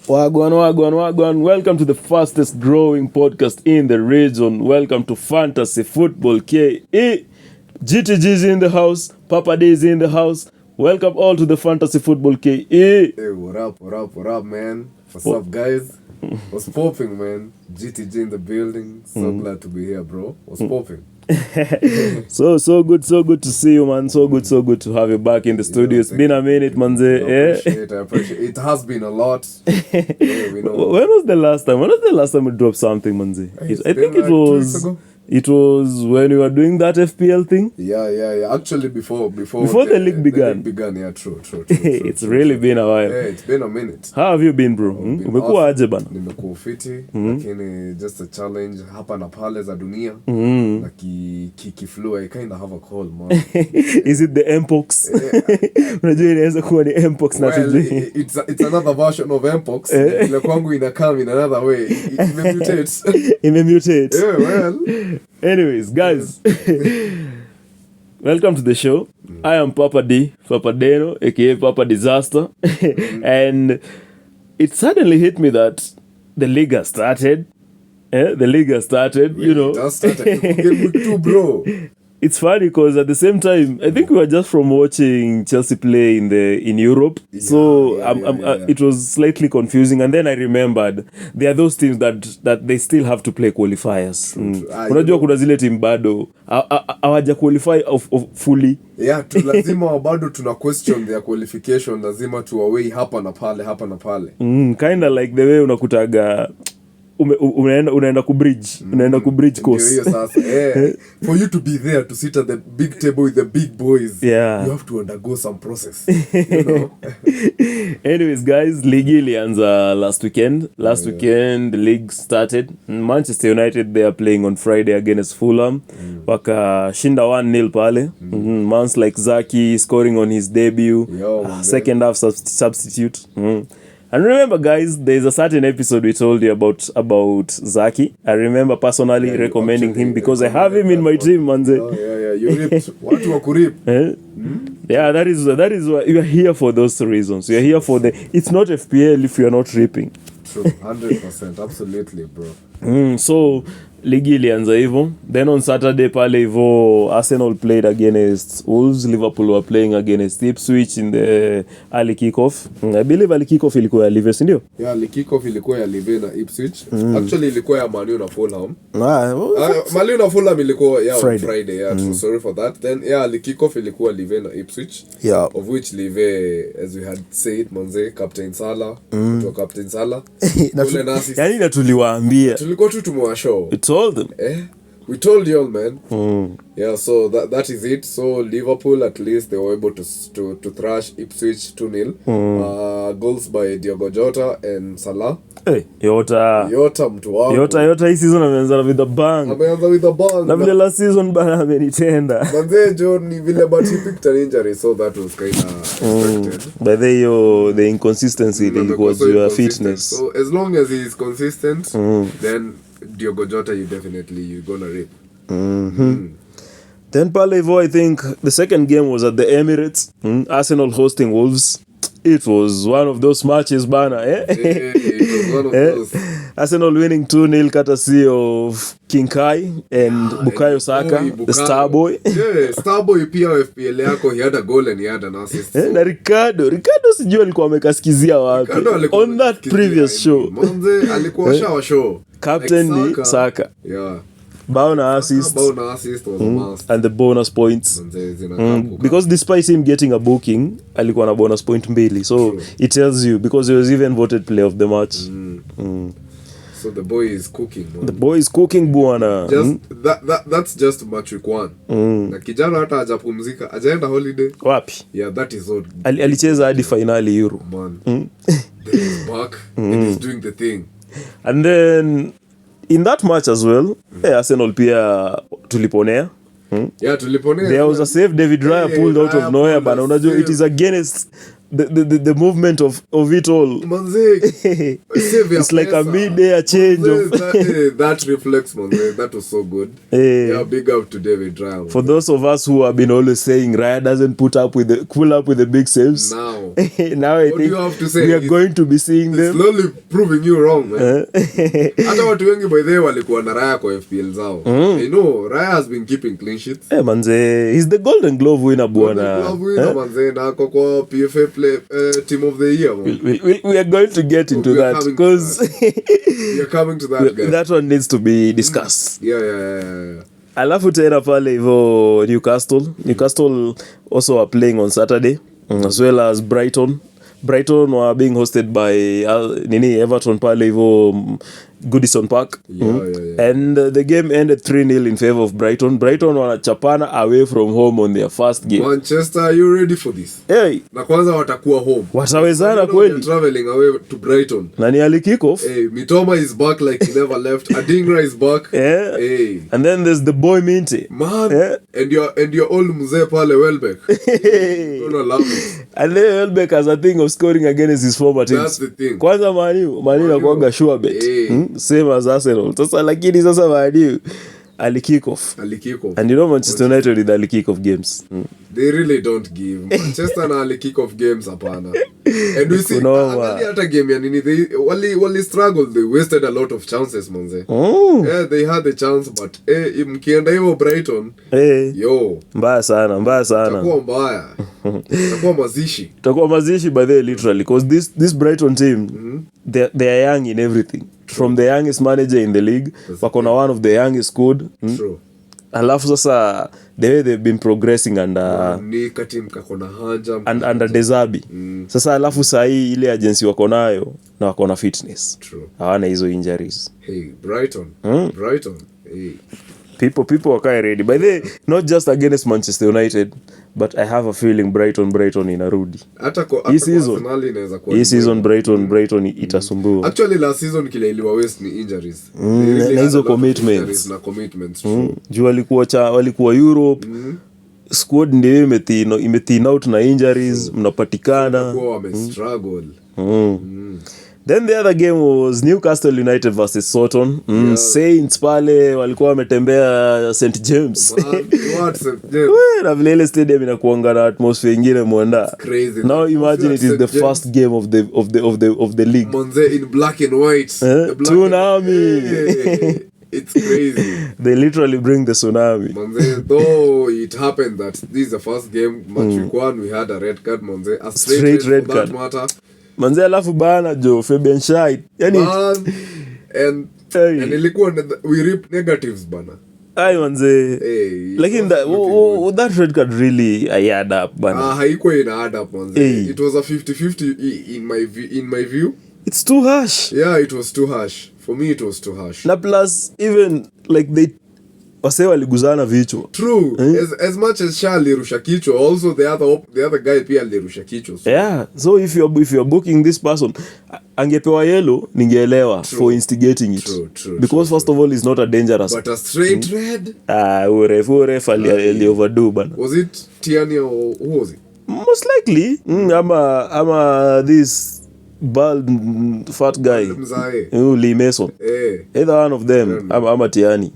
Wagwan. Welcome to the fastest growing podcast in the region. Welcome to Fantasy Football KE. GTG's in the house. Papa D is in the house. Welcome all to the Fantasy Football KE. Hey, what up, man? What's up, guys? What's popping, man? GTG in the building. So glad to be here, bro. What's popping? so good to see you, man. So good to have you back in the studio. It's been a minute, manze. I appreciate it. It has been a lot. We know. When was the last time we dropped something, manze? I think it was. It was when we were doing that FPL thing. Yeah. Actually, before the league began. Yeah, true. It's really been a while. Yeah, it's been a minute. How have you been, bro? Umekuwa aje bana? Nimekuwa fiti, lakini just a challenge hapa na pale za dunia. Na kiflu, I kind of have a cold, man. Is it the Mpox? Unajua inaweza kuwa ni Mpox na tujui. It's another version of Mpox. Ile kwangu inakam in another way. It mutates. Yeah, well. Anyways, guys, welcome to the show. I am Papa Deno, aka Papa Disaster. And it suddenly hit me that the league has started. You know. It has started. Gameweek 2, bro. It's funny because at the same time, I think we were just from watching Chelsea play in Europe. It was slightly confusing. And then I remembered there are those teams that they still have to play qualifiers. Unajua kuna zile team bado hawaja qualify of fully. Yeah, lazima bado tuna question their qualification, lazima tuwawei hapa na pale. Kind of like the way unakutaga unaenda kubridge course. Ndio sasa. For you to be there to sit at the big table with the big boys, you have to undergo some process, you know. Anyways, guys, league ilianza last weekend. The league started. Manchester United, they are playing on Friday against Fulham. Wakashinda 1-0 pale. Mans like Zaki scoring on his debut. Second half substitute. And remember, guys, there's a certain episode we told you about Zaki. I remember personally recommending him because I have him in my team, manze. You ripped. What you rip? Yeah, that is why you are here for those reasons. You are here for it's not FPL if you are not ripping. True, 100%, absolutely, bro. So ligi ilianza hivyo. Then on Saturday pale hivyo Arsenal played against Wolves. Liverpool were playing against Ipswich in the early kickoff. I believe early kickoff ilikuwa ya Live, ndio? Yeah, early kickoff ilikuwa ya Live na Ipswich. Actually ilikuwa ya Man U na Fulham. Man U na Fulham ilikuwa ya Friday. Yeah, sorry for that. Then early kickoff ilikuwa Live na Ipswich. Yeah. Of which Live, as we had said, manze, Captain Salah. Captain Salah. Yani na tuliwaambia. Tulikuwa tu tumewashow. Told them. We told you all, man. Yeah, so that is it. So Liverpool, at least they were able to thrash Ipswich 2-0. Goals by Diogo Jota and Salah. Hey, Jota mtu wangu. Jota hii season ameanza with a bang. Na vile last season bana amenitenda. Manze John ni vile but he picked an injury, so that was kind of expected. But the inconsistency was your fitness. So as long as he is consistent, then Diogo Jota, you're gonna rip. Then pale, I think the second game was at the Emirates. Arsenal hosting Wolves. It was one of those matches, bana. It was one of those. Arsenal winning 2-0 courtesy of King Kai and Bukayo Saka, the star boy. Yeah, star boy pia FPL yako, he had a goal and he had an assist. Na Ricardo sijui alikuwa amekasikizia wapi. On that previous show. Manze alikuwa show. Captain like ni Saka. Yeah. Bao na assist was a must. And the bonus points. Because despite him getting a booking, alikuwa na bonus point 2. So true. It tells you, because he was even voted player of the match. So the boy is cooking, man. The boy is cooking, bwana. That's just match week 1. Na kijana hata hajapumzika, hajaenda holiday. Wapi? Yeah, that is all. Alicheza hadi finali Euro. Man. He's back and he's doing the thing. And then in that match as well, Arsenal pia tuliponea. Yeah, tuliponea. There was a save David Raya pulled out of nowhere, but unajua it is against the movement of it all. Manze, It's like a mid-air change manze, that reflects, manze. That was so good. Yeah, big up to David Ryan. For those of us who have been always saying Raya doesn't pull up with the big saves. Now I what think you have to say we are going to be seeing them. Slowly proving you wrong, man. Hata watu wengi by the way walikuwa na Raya kwa FPL zao. I know Raya has been keeping clean sheets. Manze, he's the Golden Glove winner bwana. Glove winner, manze, na kwa PFA play team of the year, man. We are going to get into that because we are coming to that guy. That one needs to be discussed. Yeah. Alafu tena pale hivyo Newcastle also are playing on Saturday, as well as Brighton were being hosted by Everton pale hivyo Goodison Park. Yeah. And the game ended 3-0 in favor of Brighton. Brighton wanachapana away from home on their first game. Manchester, are you ready for this? Hey. Na kwanza watakuwa home. Watawezana kweli. Traveling away to Brighton. Nani ali kick off? Hey, Mitoma is back like he never left. Adingra is back. Yeah. Hey. And then there's the boy Minty. Man. Yeah. And your old mzee pale Welbeck. Don't love it. And then Welbeck has a thing of scoring against his former teams. That's the thing. Kwanza Manu nakuanga sure bet. Hey. Same as Arsenal. Sasa lakini sasa Manu ali kick off. And you know Manchester United with ali kick off games. They really don't give. Manchester na ali kick off games hapana. And we see hata game ya nini they wali struggled. They wasted a lot of chances, manze. Yeah, they had the chance but mkienda hivyo Brighton. Yo. Mbaya sana. Itakuwa mbaya. Itakuwa mazishi by the literally because this Brighton team they are young in everything. From the youngest manager in the league, wakona one of the youngest squad. True. Alafu sasa the way they've been progressing under Dezabi. Sasa alafu sahi ile agency wako nayo na wako na fitness. Hawana hizo injuries. Hey, Brighton. Hey. People wakae ready. By the way, not just against Manchester United, but I have a feeling Brighton inarudi. Hii season Brighton itasumbua. Actually last season kile iliwa waste ni injuries. Na hizo commitments. Juu walikuwa Europe. Squad ndio imetin out na injuries, mnapatikana. Struggle. Then the other game was Newcastle United versus Soton. Saints pale walikuwa wametembea St James. What St James? Na vile ile stadium inakuanga na atmosphere nyingine mwenda. Now imagine it is the first game of the league. Monze in black and white. Tsunami. It's crazy. They literally bring the tsunami. Monze, though it happened that this is the first game match week 1 we had a red card, Monze. A straight red card. Manze alafu bana jo Fabian Scheidt. And ilikuwa we reap negatives bana. Ai manze. Lakini that red card really add up bana. Haikuwa ina add up manze. It was a 50-50 in my view. It's too harsh. Yeah, it was too harsh. For me it was too harsh. Na plus even like wase waliguzana vichwa. True. As much as Charlie rusha kichwa, also the other guy pia alirusha kichwa. Yeah. So if you're booking this person, angepewa yellow ningeelewa for instigating it. True. Because first of all he's not a dangerous. But a straight red? Uref ali overdo bana. Was it Tierney or who was it? Most likely. Ama this bald fat guy. Lee Mason. Either one of them. Ama Tierney.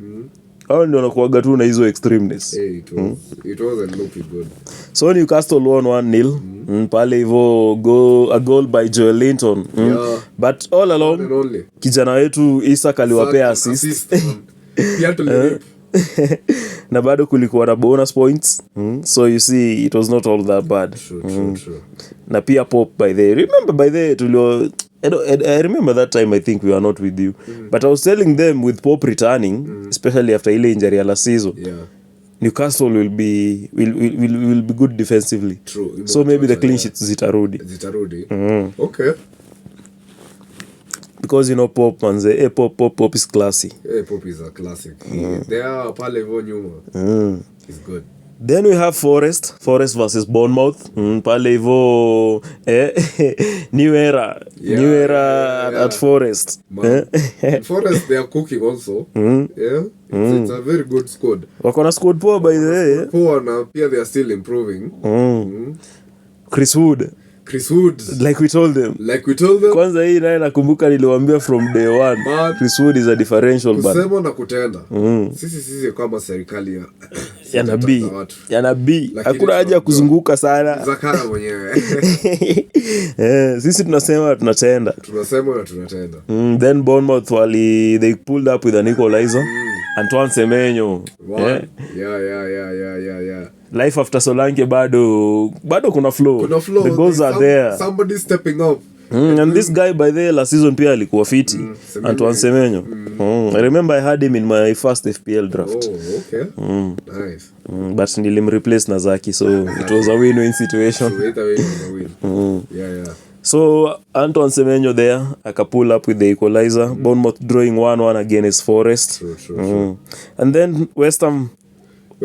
Hao ndio wanakuaga tu na hizo extremeness. It wasn't looking good. So Newcastle won 1-0. Pale hivyo a goal by Joel Linton. But all along kijana wetu Isak aliwapea assist. Na bado kulikuwa na bonus points. So you see it was not all that bad. True. Na pia Pop by the remember by the tulio I remember that time I think we were not with you. But I was telling them with Pop returning, especially after ile injury ya last season. Newcastle will be good defensively. True. So maybe the clean sheets zitarudi. Okay. Because you know Pop manze, Pop is classy. Pop is a classic. They are pale vo nyuma. He's good. Then we have Forest versus Bournemouth. Pale hivyo new era at Forest. Forest they are cooking also. It's a very good squad. Wako na squad poa by the way. Poa na pia they are still improving. Chris Wood Chris Wood. Like we told them. Kwanza hii naye nakumbuka niliwaambia from day one. Chris Wood is a differential but. Kusema na kutenda. Sisi kama serikali ya nabii. Hakuna haja ya kuzunguka sana. Zakara mwenyewe. Sisi tunasema tunatenda. Then Bournemouth they pulled up with an equalizer. Antoine Semenyo. Yeah. Life after Solanke bado kuna flow. The goals are there. Somebody stepping up. And this guy by the last season pia alikuwa fiti. Antoine Semenyo. I remember I had him in my first FPL draft. Oh, okay. Nice. But nilimreplace na Zaki, so it was a win-win situation. Yeah. So Antoine Semenyo there aka pull up with the equalizer. Bournemouth drawing 1-1 against Forest. True. And then West Ham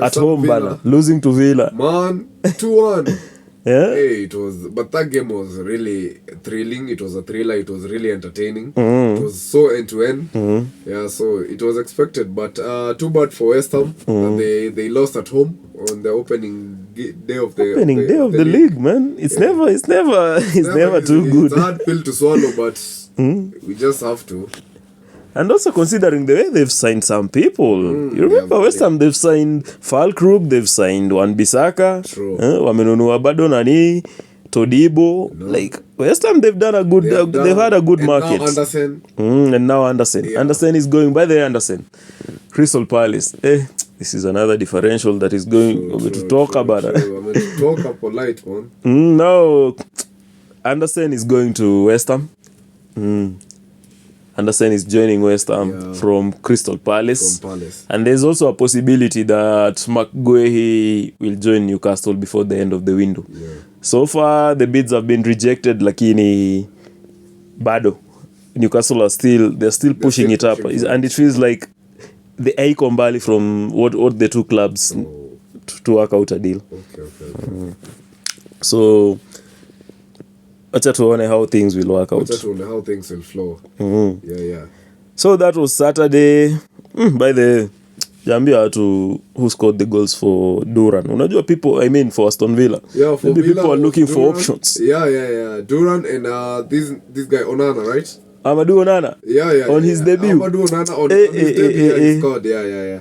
at home Villa. Losing to Villa. Man, 2-1. Yeah. Hey, but that game was really thrilling. It was a thriller. It was really entertaining. It was so end to end. Yeah, so it was expected, but too bad for West Ham. They lost at home on the opening day of the league, man. It's never too good. It's a hard pill to swallow, but we just have to. And also considering the way they've signed some people. You remember West Ham, they've signed Falkirk, they've signed Wan-Bissaka. True. Wamenunua bado nani Todibo. No. Like West Ham, they've done a good they've had a good market. Now Anderson. And now Anderson. Yeah. Anderson is going by the Anderson. Crystal Palace. This is another differential that is going to talk about. I'm going to talk a polite one. No. Anderson is going to West Ham. Anderson is joining West Ham from Crystal Palace. And there's also a possibility that McGuehi will join Newcastle before the end of the window. Yeah. So far, the bids have been rejected, lakini bado. Newcastle they're still pushing it up. And it feels like the icon Bali from what the two clubs to work out a deal. Okay. So acha tuone how things will work out. Acha tuone how things will flow. Yeah. So that was Saturday. By the jambia watu who scored the goals for Duran. Unajua for Aston Villa. Yeah, for maybe Villa, people are looking Duran, for options. Yeah. Duran and this guy Onana, right? Amadou Onana. Yeah. On his debut. Amadou Onana on his debut. He scored. Yeah.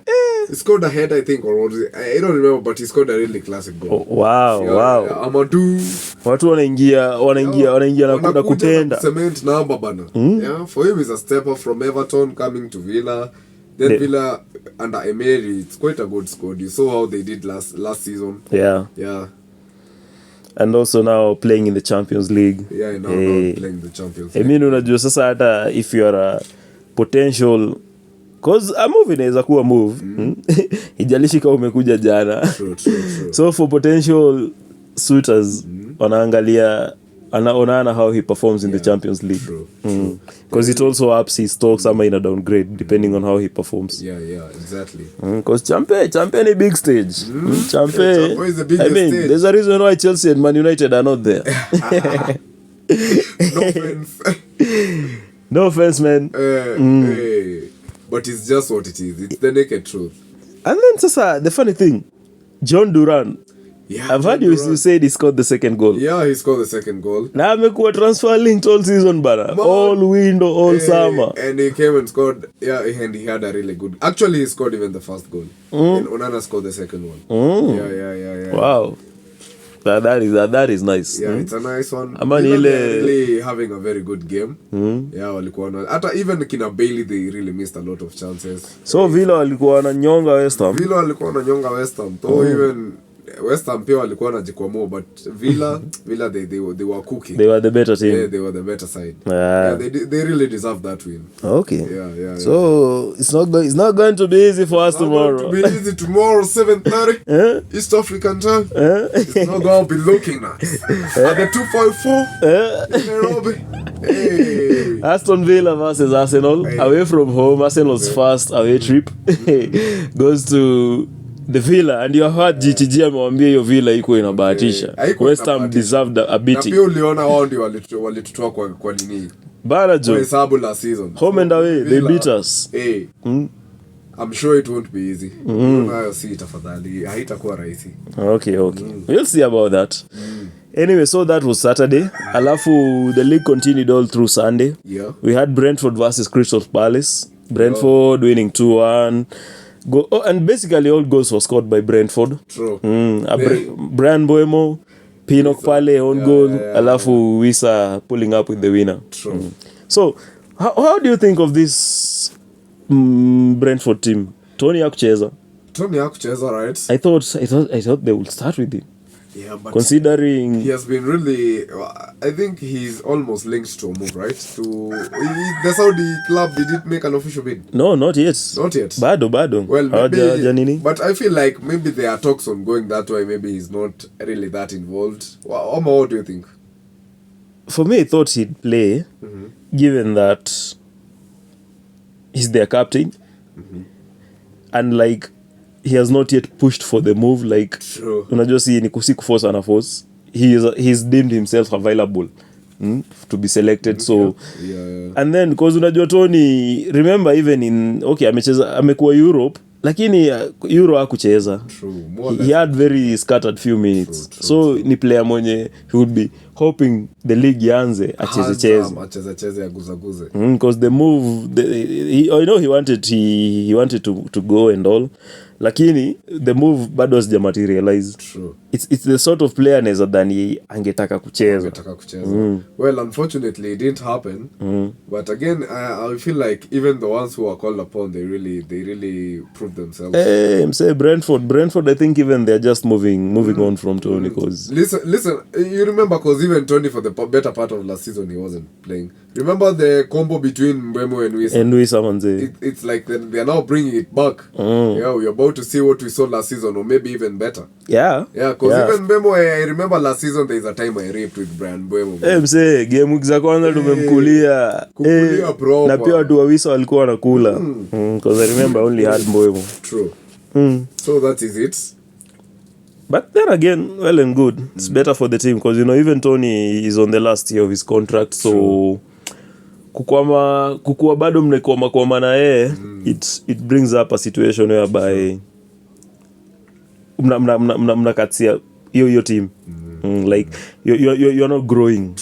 He scored a head, I think, or I don't remember, but he scored a really classic goal. Oh, wow. Yeah, Amadou. Watu wanaingia na kutenda. Cement number bana. Yeah, for him is a step up from Everton coming to Villa. Then Villa under Emery, it's quite a good squad. You saw how they did last season. Yeah. And also now playing in the Champions League. Yeah, now playing the Champions League. Unajua sasa hata if you are a potential, cause a move inaweza kuwa move. Ijalishi kama umekuja jana. True. So for potential suitors, wanaangalia Onana how he performs in the Champions League. True. Because it also ups his stocks ama in a downgrade depending on how he performs. Yeah, exactly. Because Champion a big stage. Champion is the biggest stage. There's a reason why Chelsea and Man United are not there. No offense, man. But it's just what it is. It's the naked truth. And then sasa, the funny thing, John Duran. Yeah, I've heard you said he scored the second goal. Yeah, he scored the second goal. Na amekuwa transfer linked all season bana. All window, all summer. And he came and scored. Yeah, and he had a really good. Actually, he scored even the first goal. And Onana scored the second one. Yeah. Wow. That is nice. Yeah, it's a nice one. Amani really having a very good game. Yeah, walikuwa na hata even kina Bailey, they really missed a lot of chances. So Villa walikuwa na nyonga West Ham. Though even West Ham pia walikuwa wanajikwamua, but Villa they were cooking. They were the better team. Yeah, they were the better side. Yeah, they really deserve that win. Okay. Yeah. So it's not going to be easy for us tomorrow. It's not going to be easy tomorrow, 7:30 East African time. It's not going to be looking nice. At the 254 in Nairobi. Hey. Aston Villa versus Arsenal. Away from home, Arsenal's first away trip goes to the Villa, and you heard GTG amewambia hiyo Villa iko inabahatisha. West Ham deserved a beating. Na pia uliona wao ndio walitutoa kwa nini? Bana jo. Kwa hesabu la season. Home and away, they beat us. Hey. I'm sure it won't be easy. Nayo si tafadhali. Haitakuwa rahisi. Okay. We'll see about that. Anyway, so that was Saturday. Alafu, the league continued all through Sunday. Yeah. We had Brentford versus Crystal Palace. Brentford winning 2-1. And basically all goals were scored by Brentford. True. Brian Boemo, Pinnock Pale on goal. Alafu, Wisa pulling up with the winner. True. So, how do you think of this Brentford team? Tony hakucheza, right? I thought they would start with him. Yeah, but considering he has been really, I think he's almost linked to a move, right? The Saudi club, did it make an official bid? No, not yet. Bado. Well, maybe, but I feel like maybe there are talks on going that way. Maybe he's not really that involved. What do you think? For me, I thought he'd play, given that he's their captain, and like he has not yet pushed for the move. Like, unajua si ni kuforce ana force. He's deemed himself available to be selected. So and then because unajua Tony, remember even in amekuwa Europe, lakini Euro hakucheza. He had very scattered few minutes. True. Ni player mwenye he would be hoping the league yanze acheze aguzaguze. Because the move I know he wanted to go and all, lakini the move bado hasija materialize. True. It's the sort of player neza dhani angetaka kucheza. Well, unfortunately it didn't happen. But again, I feel like even the ones who are called upon, they really proved themselves. Say Brentford, I think even they're just moving on from Tony. Cause listen, you remember, because even Tony for the better part of last season he wasn't playing. Remember the combo between Mbeumo and Wisa manze. It's like they're now bringing it back. Yeah, we're about to see what we saw last season, or maybe even better. Yeah, because even Mbeumo, I remember last season there is a time I raped with Brian Mbeumo. Mse Gameweek za kwanza tumemkulia na pia watu wa Wisa walikuwa wanakula because I remember I only had Mbeumo. True. So that is it. But then again, well and good. It's better for the team because even Tony is on the last year of his contract. So kukuwa bado mnekwama na yeye, it brings up a situation whereby mnakatia hiyo team. Like you're not growing.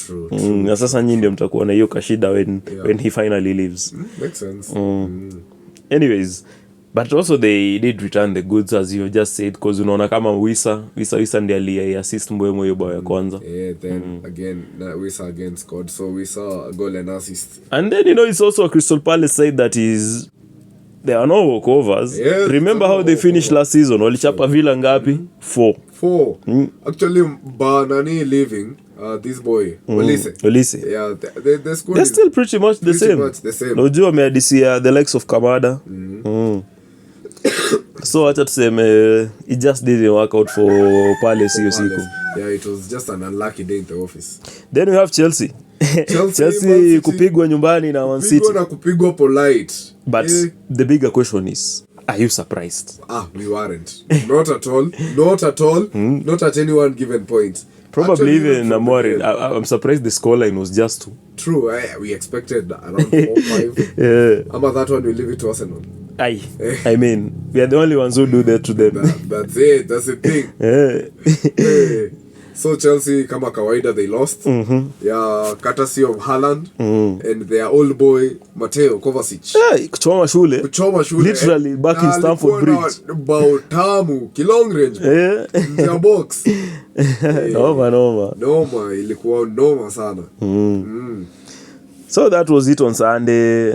Na sasa nyinyi ndio mtakuwa na hiyo kashida when he finally leaves. Makes sense. Anyways, but also they did return the goods, as you just said, because unaona kama Wisa ndiye aliassist Mbeumo hiyo bao ya kwanza. Then again Wisa again scored, so Wisa a goal and assist. And then it's also a Crystal Palace side that is, there are no walkovers. Remember how they finished last season? Walichapa Villa ngapi? 4. Actually Banani leaving, this boy Olise. Yeah, the squad they're still pretty much the same. Unajua wameadisia the likes of Kamada. So acha tuseme it just didn't work out for Palace hiyo siku. Yeah, it was just an unlucky day in the office. Then we have Chelsea kupigwa nyumbani na Man City. Na kupigwa polite. But the bigger question is, are you surprised? We weren't. Not at all. Not at any one given point. Probably even Namori. I'm surprised the scoreline was just 2. True. We expected around 4-5. Ama that one we leave it to Arsenal. I mean, we are the only ones who do that to them. That's it. That's the thing. So Chelsea, kama kawaida, they lost. Yeah, courtesy of Haaland and their old boy Mateo Kovacic. Kuchoma shule. Literally back in Stamford Bridge. Bao tamu, long range. In their box. Noma, ilikuwa noma sana. So that was it on Sunday.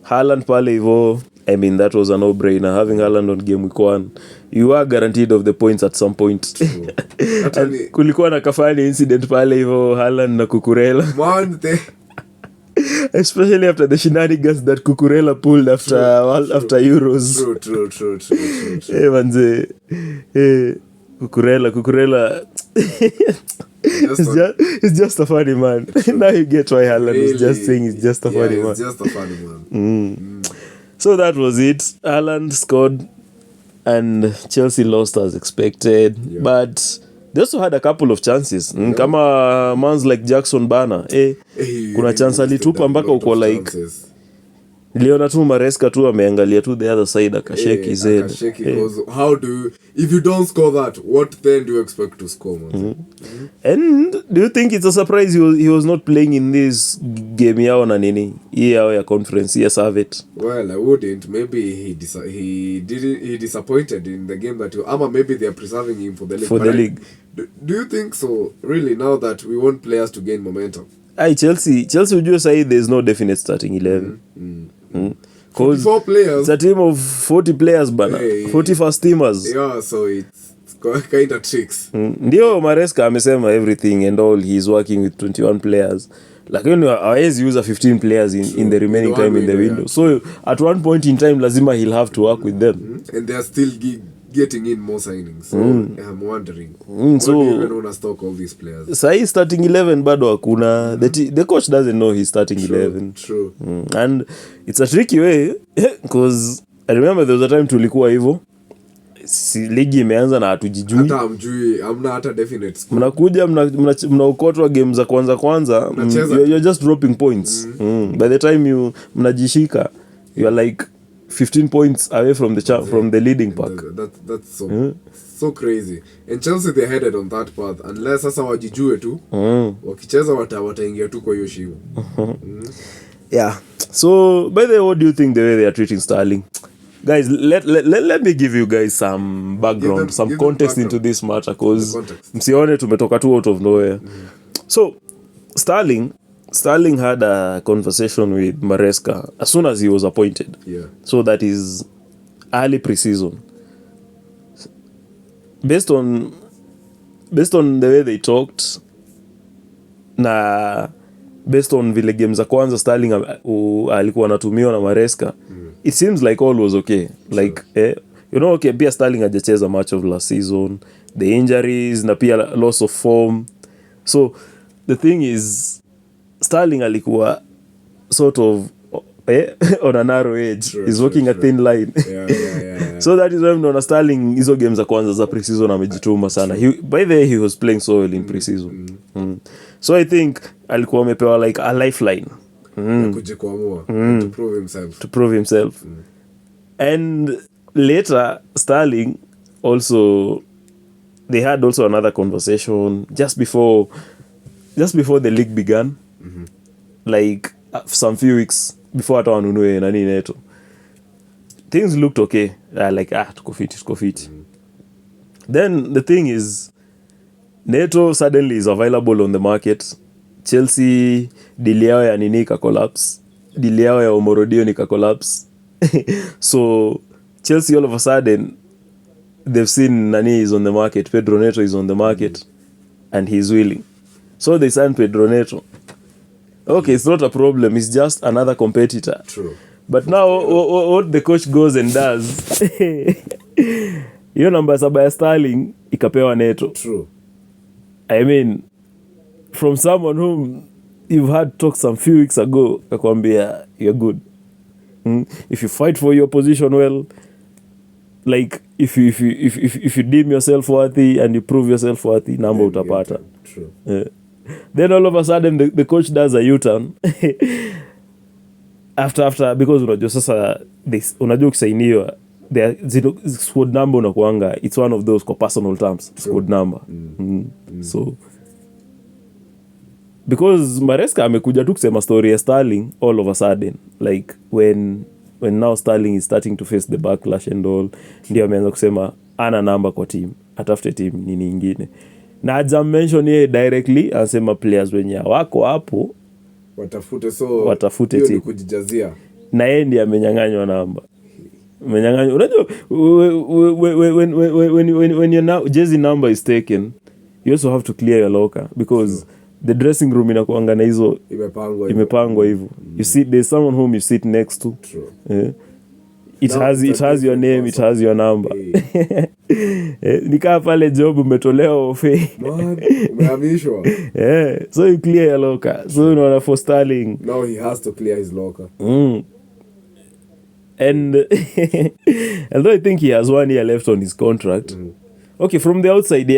Haaland pale hivyo, I mean, that was a no-brainer. Having Haaland on Gameweek 1, you are guaranteed of the points at some point. Kulikuwa na kafani incident pale hivyo, Haaland na Cucurella. Especially after the shenanigans that Cucurella pulled after Euros. True. Manze. Cucurella. It's just a funny man. Now you get why Haaland is just saying it's just a funny man. It's just a funny man. So that was it. Haaland scored and Chelsea lost as expected. Yeah. But they also had a couple of chances. Kama mans like Jackson Bana. Kuna chance alitupa mpaka uko like Niliona tu Maresca tu ameangalia tu the other side akashake his head. Because how do you, if you don't score that, what then do you expect to score, man? And do you think it's a surprise he was not playing in this game yao na nini? Hii yao ya conference ya Serviettes? Well, I wouldn't. Maybe he disappointed in the game that ama maybe they are preserving him for the league. For the league. Do you think so? Really, now that we want players to gain momentum? Chelsea ujue sahi there's no definite starting 11. 44 players. It's a team of 40 players bana. 40 first teamers. Yeah, so it's kind of tricks. Ndio Maresca amesema everything and all, he's working with 21 players. Lakini hawezi use 15 players in the remaining time in the window. Yeah. So at one point in time lazima he'll have to work with them. And they are still getting in more signings. So I'm wondering. So do you even want to stock all these players? Sahi starting 11 bado hakuna. The coach doesn't know he's starting 11. True. And it's a tricky way because I remember there was a time tulikuwa hivyo. Ligi imeanza na hatujijui. Hata hamjui, hamna hata definite score. Mnakuja mnaokotwa game za kwanza. You're just dropping points. By the time mnajishika, you are like 15 points away from the leading pack. That's so crazy. And Chelsea they headed on that path unless sasa wajijue tu. Wakicheza wataingia tu kwa hiyo shimo. Yeah. So by the way, what do you think the way they are treating Sterling? Guys, let me give you guys some background, some context into this matter, because msione tumetoka tu out of nowhere. So Sterling had a conversation with Maresca as soon as he was appointed. Yeah. So that is early pre-season. Based on the way they talked, na based on vile game za kwanza Sterling alikuwa anatumiwa na Maresca, it seems like all was okay. Like okay, pia Sterling hajacheza much of last season, the injuries na pia loss of form. So the thing is Sterling alikuwa sort of on a narrow edge. He's walking a thin line. Yeah. So that is why mnaona Sterling hizo game za kwanza za pre-season amejituma sana. By the way, he was playing so well in pre-season. So I think alikuwa amepewa like a lifeline. Kujikwamua to prove himself. And later Sterling also, they had also another conversation just before the league began. Like some few weeks before hata wanunue nani Neto. Things looked okay. Like tuko fit. Then the thing is Neto suddenly is available on the market. Chelsea deal yao ya nini ka collapse. Deal yao ya Omorodio nika collapse. So Chelsea all of a sudden they've seen nani is on the market. Pedro Neto is on the market and he's willing. So they signed Pedro Neto. Okay, it's not a problem. It's just another competitor. True. But now what the coach goes and does, hiyo namba 7 ya Sterling ikapewa Neto. True. I mean, from someone whom you've had talk some few weeks ago, akakwambia you're good. If you fight for your position well, like if you deem yourself worthy and you prove yourself worthy, namba utapata. True. Then all of a sudden the coach does a U-turn. after because unajua sasa unajua ukisainiwa squad number unakuanga, it's one of those kwa personal terms. Squad number. So because Maresca amekuja tu kusema story ya Sterling all of a sudden, like when now Sterling is starting to face the backlash and all, ndio ameanza kusema ana namba kwa team, atafute team nini nyingine. Na haja mention yeye directly, anasema players wenye wako hapo watafute team kujijazia, na yeye ndiye amenyang'anywa namba. Amenyang'anywa. Unajua when your jersey number is taken, you also have to clear your locker because the dressing room inakuanga na hizo imepangwa hivyo. You see there's someone whom you sit next to. True. It has your name, it has your number. Nikaa pale job umetolewa ofe. Umehamishwa. So you clear your locker. So unaona for Sterling. Now he has to clear his locker. And although I think he has 1 year left on his contract. Okay, from the outside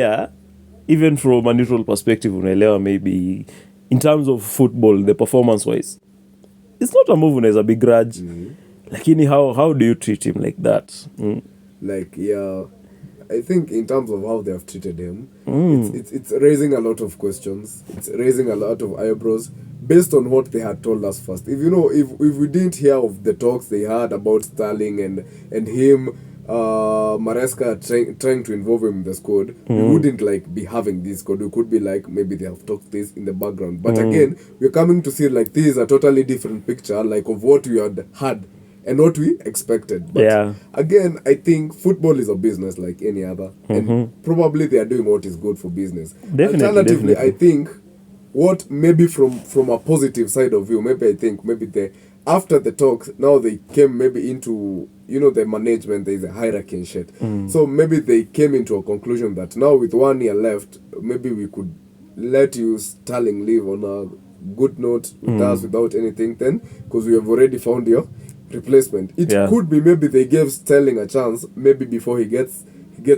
even from a neutral perspective, unaelewa maybe in terms of football, the performance wise, it's not a move unaweza begrudge. Lakini how do you treat him like that? Like, yeah, I think in terms of how they have treated him, it's raising a lot of questions. It's raising a lot of eyebrows based on what they had told us first. If if we didn't hear of the talks they had about Sterling and him, Maresca trying to involve him in the squad, we wouldn't like be having this squad. We could be like, maybe they have talked this in the background. But again, we're coming to see like this is a totally different picture, like of what we had and what we expected. But again, I think football is a business like any other, and probably they are doing what is good for business. Alternatively, I think what maybe from a positive side of view, maybe after the talks, now they came maybe into, the management, there is a hierarchy and shit. So maybe they came into a conclusion that now with 1 year left, maybe we could let you Sterling live on a good note with us without anything then, because we have already found your replacement. It could be maybe they gave Sterling a chance maybe before he gets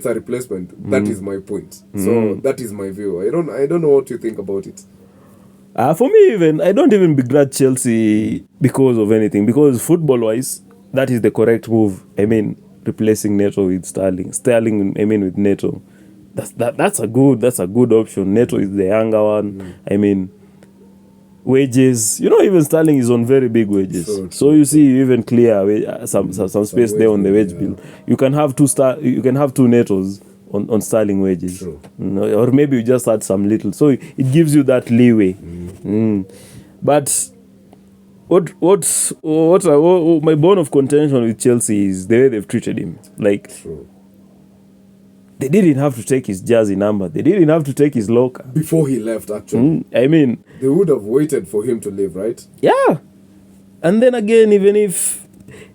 a replacement. That is my point. So that is my view. I don't know what you think about it. For me, I don't even begrudge Chelsea because of anything, because football wise that is the correct move. I mean, replacing Neto with Sterling with Neto, that's a good option. Neto is the younger one. I mean, wages, even Sterling is on very big wages. So you see, you even clear some space there on the wage bill. You can have two Netos on Sterling wages. Or maybe you just add some little. So it gives you that leeway. But what my bone of contention with Chelsea is the way they've treated him. Like, they didn't have to take his jersey number. They didn't have to take his locker. Before he left, actually. I mean, they would have waited for him to leave, right? Yeah. And then again, even if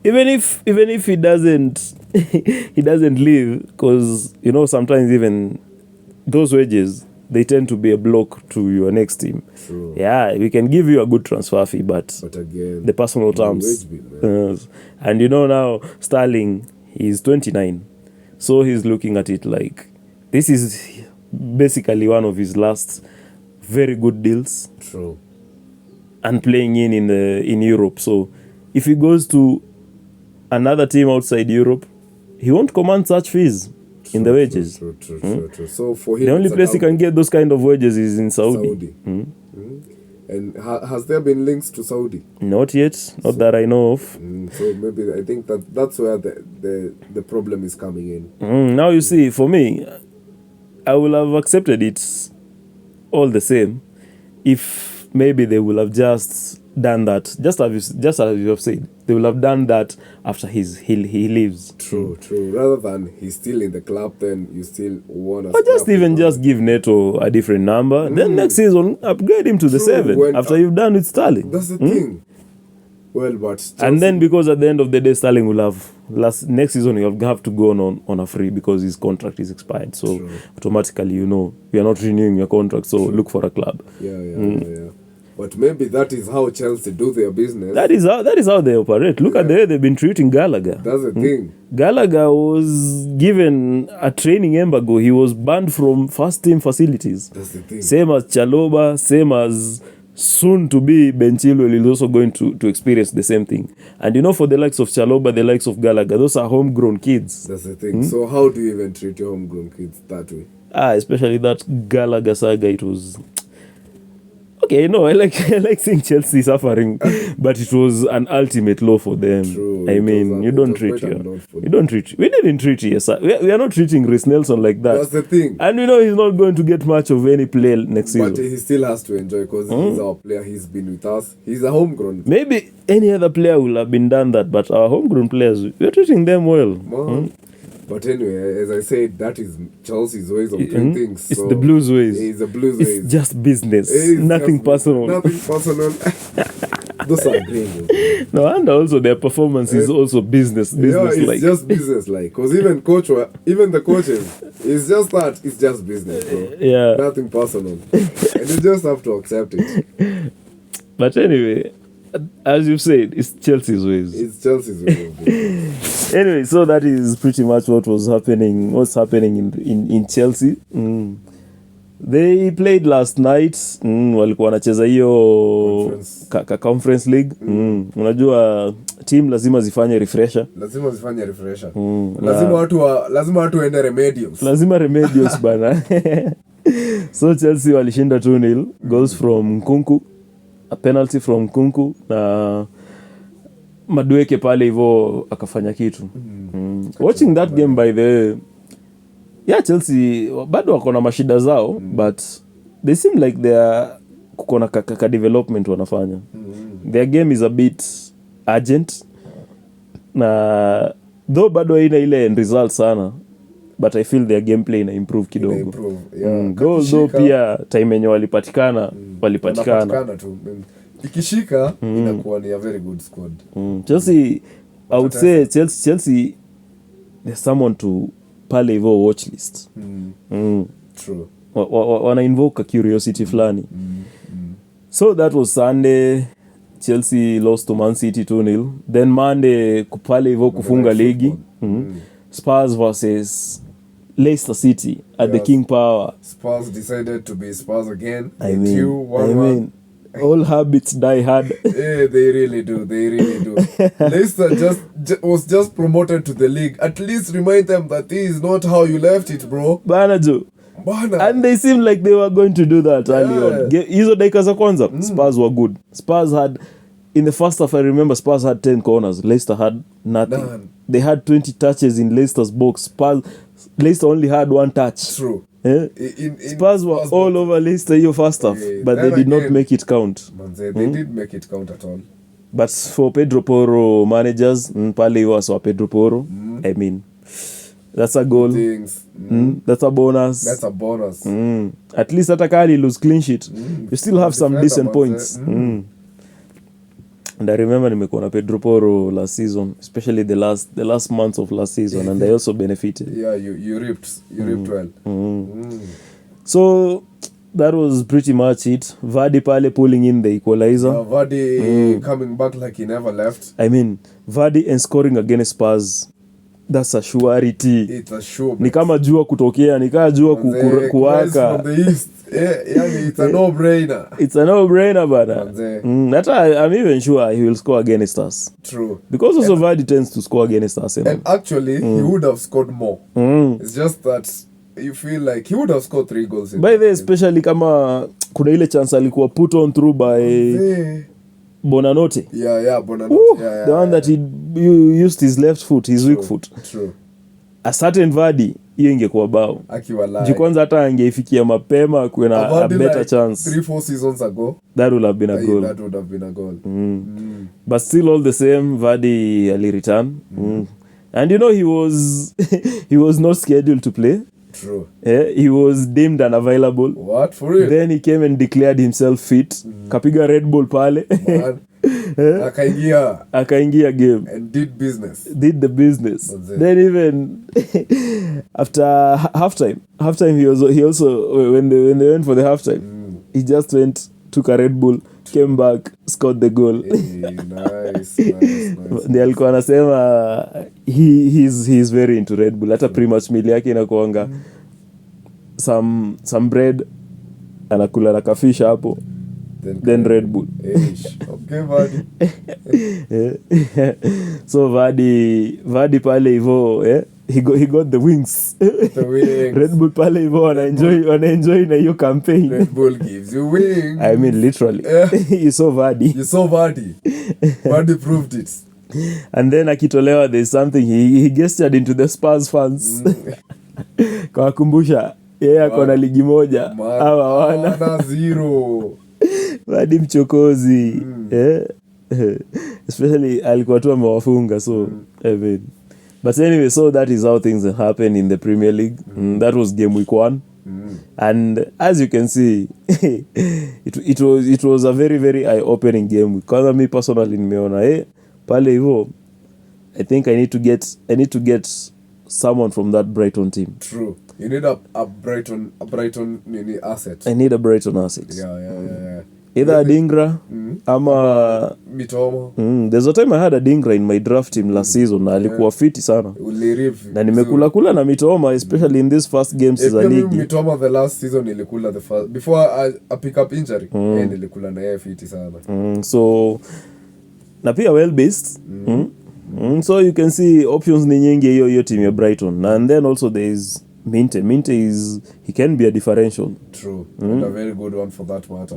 he doesn't he doesn't leave, because sometimes even those wages, they tend to be a block to your next team. True. Yeah, we can give you a good transfer fee, but again, the personal terms. And now Sterling, he's 29. So he's looking at it like this is basically one of his last very good deals. True. And playing in Europe. So if he goes to another team outside Europe, he won't command such fees in the wages. True. So for him, the only place he can get those kind of wages is in Saudi. And has there been links to Saudi? Not yet, not that I know of. So maybe I think that's where the problem is coming in. Now you see, for me, I will have accepted it all the same if maybe they will have just done that, just as you have said, they will have done that after he leaves. True. Rather than he's still in the club, then you still want to. Or just give Neto a different number. Then next season upgrade him to the 7 after you've done with Sterling. That's the thing. Well, but Chelsea, and then because at the end of the day, Sterling will have next season he'll have to go on a free because his contract is expired. So automatically, we are not renewing your contract. So look for a club. Yeah. But maybe that is how Chelsea do their business. That is how they operate. Look at the way they've been treating Gallagher. That's the thing. Gallagher was given a training embargo. He was banned from first team facilities. That's the thing. Same as Chalobah, same as soon to be Ben Chilwell is also going to experience the same thing. And for the likes of Chalobah, the likes of Gallagher, those are homegrown kids. That's the thing. So how do you even treat your homegrown kids that way? Especially that Gallagher saga, it was... Okay, I like seeing Chelsea suffering, but it was an ultimate low for them. True, I mean, we didn't treat you. We are not treating Reece Nelson like that. That's the thing. And he's not going to get much of any play next season. But he still has to enjoy because he's our player. He's been with us. He's a homegrown. Maybe any other player will have been done that, but our homegrown players, we are treating them well. But anyway, as I said, that is Chelsea's ways of doing things. It's the Blues ways. It's the Blues ways. It's just business. Nothing personal. Nothing personal. Those are great. No, and also their performance is also business. It's just business-like. Because even the coaches, it's just that. It's just business, bro. Yeah. Nothing personal. And you just have to accept it. But anyway, as you've said, it's Chelsea's ways. It's Chelsea's ways of doing. Anyway, so that is pretty much what's happening in Chelsea. They played last night. Walikuwa wanacheza hiyo conference league. Unajua team lazima zifanye refresher. Lazima watu waende remedials. Lazima remedials bana. So Chelsea walishinda 2-0. Goals from Nkunku, a penalty from Nkunku na Madueke pale hivyo akafanya kitu. Watching that game by the way, yeah, Chelsea bado wako na mashida zao, but they seem like they are kukona kaka development wanafanya. Their game is a bit urgent na though bado haina ile end result sana, but I feel their gameplay ina improve kidogo. Though pia time yenye walipatikana tu. Ikishika inakuwa ni a very good squad. Chelsea, I would say Chelsea there's someone to pale hivyo watch list. True. Wana invoke a curiosity flani. So that was Sunday. Chelsea lost to Man City 2-0. Then Monday kupale hivyo kufunga ligi. Spurs versus Leicester City at the King Power. Spurs decided to be Spurs again. I mean, all habits die hard. Yeah, they really do. Leicester was just promoted to the league. At least remind them that this is not how you left it, bro. Bana. And they seemed like they were going to do that early on. Hizo dakika za kwanza, Spurs were good. Spurs had, in the first half, I remember Spurs had 10 corners. Leicester had nothing. None. They had 20 touches in Leicester's box. Leicester only had 1 touch. True. Spurs were all over Leicester hiyo first half, but they did not make it count. They didn't make it count at all. But for Pedro Porro managers, pale hiyo aswa Pedro Porro, I mean, that's a goal. That's a bonus. At least hata kali lose clean sheet, you still have some decent points. And I remember nimekuwa na Pedro Porro last season, especially the last months of last season, and I also benefited. Yeah, you ripped well. So that was pretty much it. Vardy pale pulling in the equalizer. Vardy coming back like he never left. I mean, Vardy and scoring against Spurs, that's a surety. It's a sure. Ni kama jua kutokea, ni kama jua kuwaka. From the east. Yeah, it's a no-brainer. It's a no-brainer, but I'm even sure he will score against us. True. Because also Vardy tends to score against us. And actually, he would have scored more. It's just that you feel like he would have scored 3 goals. By the way, especially kama kuna ile chance alikuwa put on through by Bonanote. Yeah, Bonanote. The one that he used his left foot, his weak foot. True. A certain Vardy, hiyo ingekuwa bao. Kwanza hata angeifikia mapema kuna a better chance. 3-4 seasons ago, that would have been a goal. But still all the same, Vardy ali-return. And you know he was not scheduled to play. True. He was deemed unavailable. What, for real? Then he came and declared himself fit. Kapiga Red Bull pale. Akaingia game and did the business. Then even after halftime he also when they went for the halftime, he just took a Red Bull, came back, scored the goal. Nice. Ndiye alikuwa anasema he's very into Red Bull. Hata pre-match meal yake inakuanga some bread anakula na kafisha hapo. Then Red Bull. Okay, Vardy. So Vardy pale hivyo, he got the wings. Red Bull pale hivyo wana enjoy na hiyo campaign. Red Bull gives you wings. I mean literally. You saw Vardy. Vardy proved it. And then akitolewa, there's something he gestured into the Spurs fans. Kwa kumbusha ako na ligi moja au hawana 0. Vardy mchokozi. Especially alikuwa tu amewafunga, so I mean. But anyway, so that is how things happen in the Premier League. That was Gameweek 1. And as you can see, it was a very, very eye-opening game. Kwanza me personally nimeona pale hivyo, I think I need to get someone from that Brighton team. True. You need a Brighton asset. I need a Brighton asset. Yeah. either Adingra ama Mitoma. There's a time I had Adingra in my draft team last season na alikuwa fiti sana. Na nimekula na Mitoma especially in this first games za league. Mitoma the last season nilikula the first before I pick up injury nilikula na yeye fiti sana. So na pia well based. So you can see options ni nyingi hiyo team ya Brighton. And then also there is Minte is he can be a differential. True. And a very good one for that matter.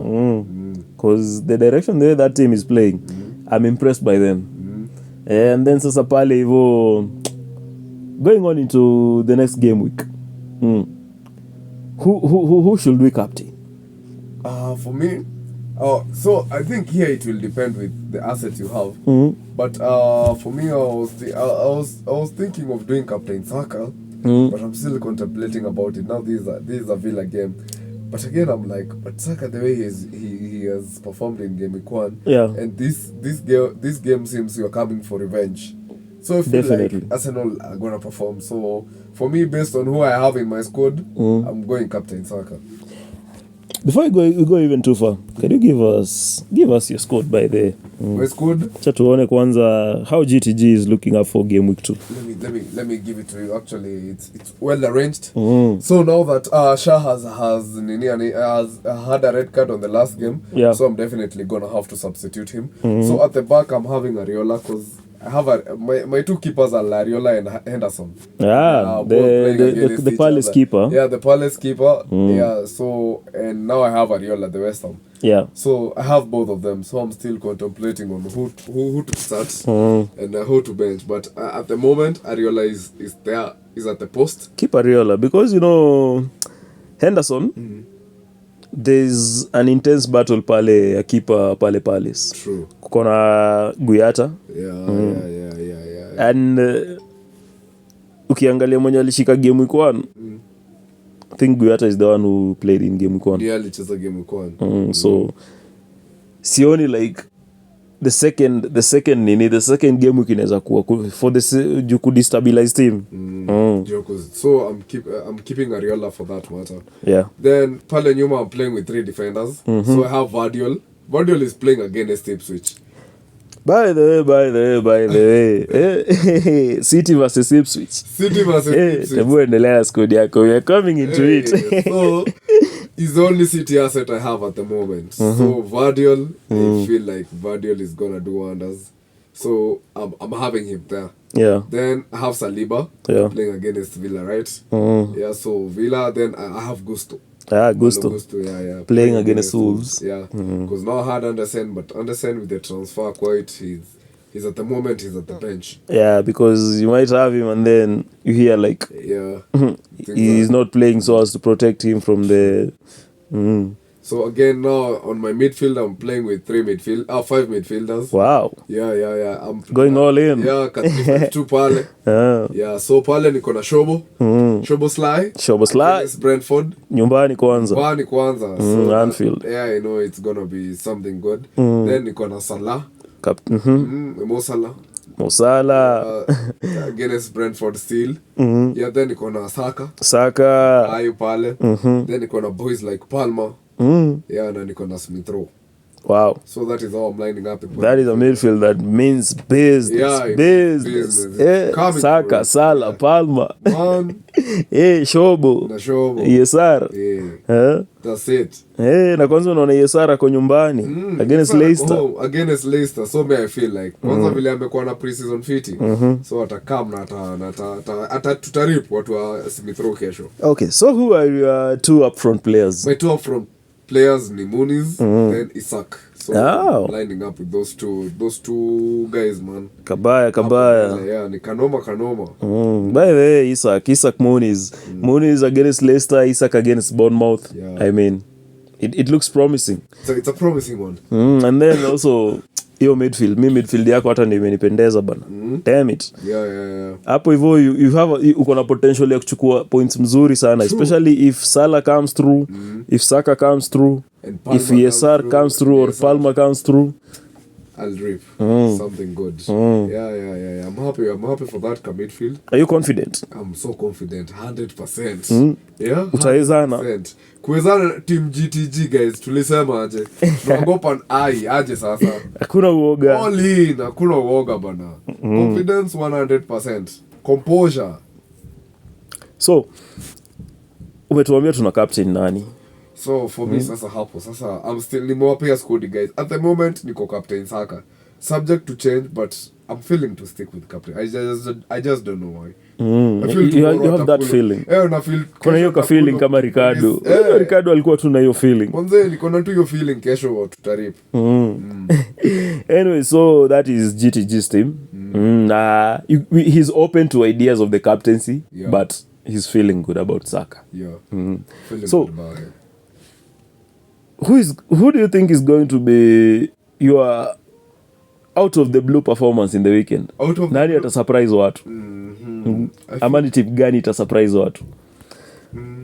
Because the direction the way that team is playing, I'm impressed by them. And then sasa pale hivyo going on into the next game week. Who should we captain? For me, so I think here it will depend with the assets you have. But for me, I was thinking of doing Captain Saka. But I'm still contemplating about it. Now this is a Villa game. But again, I'm like, but Saka, the way he has performed in Gameweek 1, and this game seems you're coming for revenge. So I feel like Arsenal are gonna perform. So for me, based on who I have in my squad, I'm going Captain Saka. Before we go even too far, can you give us your squad by the my squad? Cha tuone kwanza how GTG is looking up for game week 2. Let me give it to you. Actually, it's well arranged. So now that Shah has had a red card on the last game, so I'm definitely gonna have to substitute him. So at the back, I'm having Areola because I have my two keepers are Lariola and Henderson. The Palace keeper. Yeah, the Palace keeper. Yeah, so and now I have Areola, the West Ham. Yeah. So I have both of them. So I'm still contemplating on who to start and who to bench. But at the moment, Areola is there, is at the post. Keep Areola because Henderson. There's an intense battle pale ya keeper pale Palace. True. Kuna Guyata. Yeah. And ukiangalia mwenye alishika game week 1, I think Guyata is the one who played in game week 1. Yeah, alicheza game week 1. So sioni like the second game week inaweza kuwa for the you could destabilize team. So I'm keeping Areola for that matter. Yeah. Then pale nyuma I'm playing with 3 defenders. So I have Vardiol. Vardiol is playing against Ipswich. By the way, City versus Ipswich. Tebu endelea squad yako. We are coming into it. So is the only City asset I have at the moment. So Vardiol, I feel like Vardiol is gonna do wonders. So I'm having him there. Yeah. Then I have Saliba playing against Villa, right? Yeah. So Villa. Then I have Gusto. Gusto. Yeah. Playing against Wolves. Yeah. Because now I had Andersen, but Andersen with the transfer quite he's at the moment he's at the bench. Yeah, because you might have him and then you hear like he's not playing so as to protect him from the. So again now on my midfield I'm playing with 5 midfielders. Wow. Yeah. I'm going all in. Yeah, two pale. Yeah, so pale niko na Shobo. Shobo Sly. It's Brentford. Nyumbani kwanza. So Anfield. Yeah, I know it's gonna be something good. Then niko na Salah. Mo Salah. Against Brentford still. Yeah, then niko na Saka. Ayu pale. Then niko na boys like Palmer. Yeah, na niko na Smith Rowe. Wow. So that is how I'm lining up. That is a midfield that means business. Yeah, business. Saka, Salah, Palmer. Shobo. Yesar. That's it. Na kwanza unaona Yesar ako nyumbani against Leicester. Against Leicester. So me I feel like kwanza vile amekuwa na pre-season fitting. So atakam na tutarip watu wa Smith Rowe kesho. Okay, so who are your 2 upfront players? My 2 upfront players ni Muniz then Isak. So I'm lining up with those two guys, man. Kabaya. Yeah, ni kanoma. By the way, Isak Muniz. Muniz against Leicester, Isak against Bournemouth. Yeah. I mean, it looks promising. So it's a promising one. And then also hiyo midfield yako hata ndio imenipendeza bana. Damn it. Yeah. Hapo hivyo uko na potential ya kuchukua points mzuri sana. True. Especially if Salah comes through, if Saka comes through, if Yesar comes through or Palmer comes through. I'll rip something good. Yeah. I'm happy for that midfield. Are you confident? I'm so confident, 100%. Yeah, Utaezana. 100%. Kuwezana team GTG guys, tulisema aje. Tunaogopa aje sasa. Hakuna uoga. All in, hakuna uoga bana. Confidence 100%. Composure. So, umetuambia tuna captain nani? So for me sasa I'm still nimewapea squad guys. At the moment niko captain Saka. Subject to change, but I'm feeling to stick with captain. I just don't know why. I feel you have that feeling. Na feel kuna hiyo ka feeling kama Ricardo. Ricardo alikuwa tu na hiyo feeling. Mwanzo niko na tu hiyo feeling kesho tutarip. Anyway, so that is GTG's team. He's open to ideas of the captaincy, but he's feeling good about Saka. Feeling so, good about it. Who do you think is going to be your out of the blue performance in the weekend? Nani ata surprise watu? Ama ni tip gani ita surprise watu?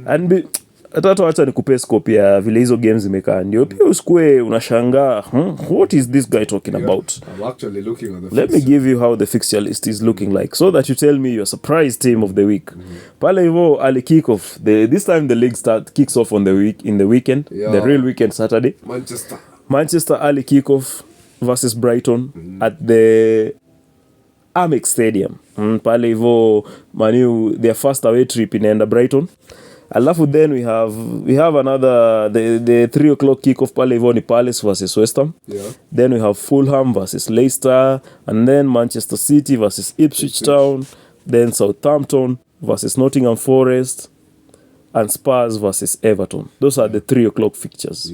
And acha nikupe scope ya vile hizo games zimekaa. Ndio pia usikue unashangaa, what is this guy talking about? I'm actually looking at the Let me give you how the fixture list is looking like, so that you tell me your surprise team of the week. Pale hivyo ali kick off this time the league kicks off on the weekend, the real weekend Saturday. Manchester early kick off versus Brighton at the Amex Stadium. Pale hivyo Manu their first away trip inaenda Brighton. Alafu then we have another the 3 o'clock kickoff pale hivyo ni Palace versus West Ham. Then we have Fulham versus Leicester, and then Manchester City versus Ipswich Town, then Southampton versus Nottingham Forest, and Spurs versus Everton. Those are the 3 o'clock fixtures.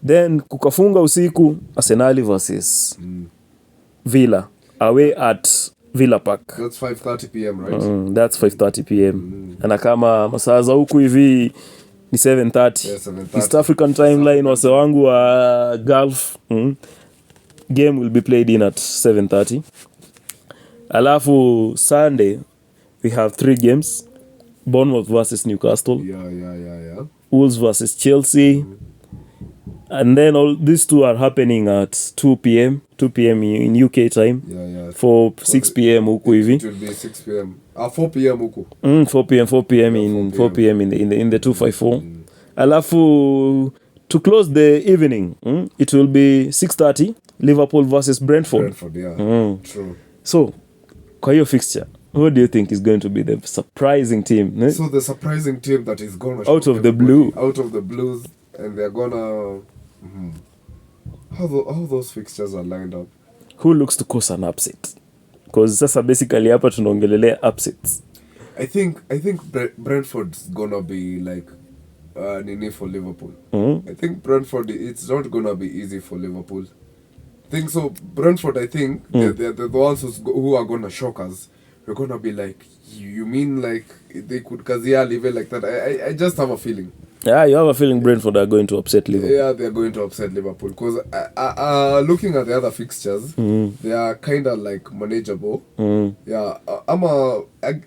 Then kukafunga usiku Arsenal versus Villa away at Villa Park. That's 5:30 p.m. right? That's 5:30 p.m. Na kama masaa za huku hivi ni 7:30. Yeah, 7:30. East African timeline wase wangu wa Gulf. Game will be played in at 7:30. Alafu Sunday we have 3 games. Bournemouth versus Newcastle. Yeah. Wolves versus Chelsea. And then all these 2 are happening at 2 p.m. in UK time. For 6 p.m. huku hivi. It will be 6 p.m. 4 p.m. huku. 4 p.m. in the 254. Alafu to close the evening, it will be 6:30 Liverpool versus Brentford. True. So, kwa hiyo fixture, who do you think is going to be the surprising team? So the surprising team that is gonna out of the blue, and they're gonna how those fixtures are lined up. Who looks to cause an upset? Because sasa basically hapa tunaongelelea upsets. I think Brentford's gonna be like nini for Liverpool. I think Brentford, it's not gonna be easy for Liverpool. I think so. Brentford, I think they're the ones who are gonna shock us. We're gonna be like, you mean like they could Kazia leave it like that? I just have a feeling. Yeah, you have a feeling Brentford are going to upset Liverpool. Yeah, they're going to upset Liverpool because looking at the other fixtures, they are kind of like manageable. Yeah,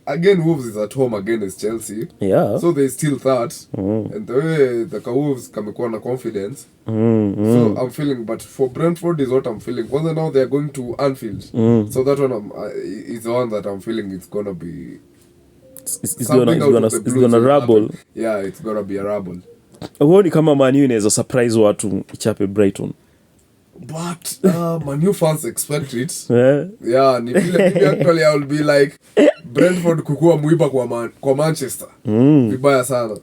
again, Wolves is at home against Chelsea. Yeah. So they still that. And the way the Wolves kamekuwa na confidence. So I'm feeling, but for Brentford is what I'm feeling. Once now they're going to Anfield. So that one is the one that I'm feeling it's gonna be. It's gonna rubble. Yeah, it's gonna be a rubble. Huoni kama Man U inaweza surprise watu ichape Brighton? But Man U fans expect it. Yeah, maybe actually I will be like Brentford kukua muiba kwa Manchester. Vibaya sana.